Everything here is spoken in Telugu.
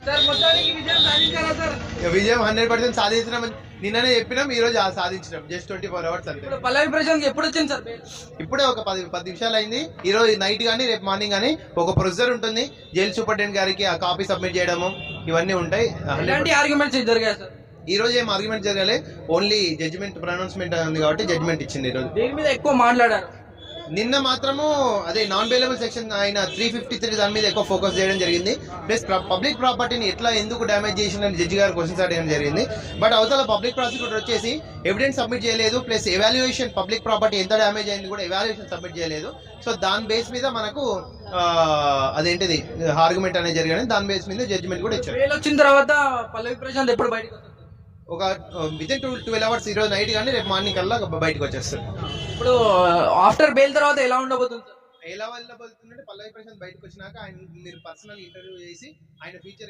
సార్ మొత్తానికి విజయం సాధించారా సార్? విజయం 100% సాధించినాం. నిన్ననే చెప్పినాం, ఈ రోజు సాధించినాం. జస్ట్ 24 hours అంతే. ఇప్పుడు పల్లవి ప్రశాంత్ ఎప్పుడు వచ్చింది సార్? ఇప్పుడే ఒక 10 నిమిషాలు అయింది. ఈ రోజు నైట్ కానీ రేపు మార్నింగ్ కానీ ఒక ప్రొసీజర్ ఉంటుంది. జైలు సూపరింటెండెంట్ గారికి ఆ కాపీ సబ్మిట్ చేయడము ఇవన్నీ ఉంటాయి. ఎలాంటి ఆర్గ్యుమెంట్స్ జరిగాయి సార్? ఈ రోజు ఏం ఆర్గ్యుమెంట్ జరగలే, ఓన్లీ జడ్జిమెంట్ ప్రొనౌన్స్మెంట్ ఉంది కాబట్టి జడ్జిమెంట్ ఇచ్చింది. ఈ రోజు దీని మీద ఎక్కువ మాట్లాడారు. నిన్న మాత్రము అదే నాన్ బెయిలబుల్ సెక్షన్ ఆయన 353 దాని మీద ఎక్కువ ఫోకస్ చేయడం జరిగింది. ప్లస్ పబ్లిక్ ప్రాపర్టీని ఎందుకు డ్యామేజ్ చేసిందని జడ్జి గారు క్వశ్చన్స్ అడగడం జరిగింది. బట్ అవతల పబ్లిక్ ప్రాసిక్యూటర్ వచ్చేసి ఎవిడెన్స్ సబ్మిట్ చేయలేదు, ప్లస్ ఎవాల్యుయేషన్ పబ్లిక్ ప్రాపర్టీ ఎంత డ్యామేజ్ అయింది కూడా ఎవాల్యుయేషన్ సబ్మిట్ చేయలేదు. సో దాని బేస్ మీద మనకు అదేంటిది ఆర్గ్యుమెంట్ అనేది జరిగింది. దాని బేస్ మీద జడ్జిమెంట్ కూడా ఇచ్చారు. వచ్చిన తర్వాత పల్లవి ప్రశాంత్ ఎప్పుడు బయటకు వస్తారు? ఒక వితిన్ 12 hours ఈ రోజు నైట్ కానీ రేపు మార్నింగ్ కల్లా బయటకు వచ్చేస్తారు. ఇప్పుడు ఆఫ్టర్ బెయిల్ తర్వాత ఎలా ఉండబోతుంది సార్? ఎలా వెళ్ళబోతుందంటే పల్లవి ప్రశాంత్ బయటకు వచ్చినాక ఆయన మీరు పర్సనల్ ఇంటర్వ్యూ చేసి ఆయన ఫ్యూచర్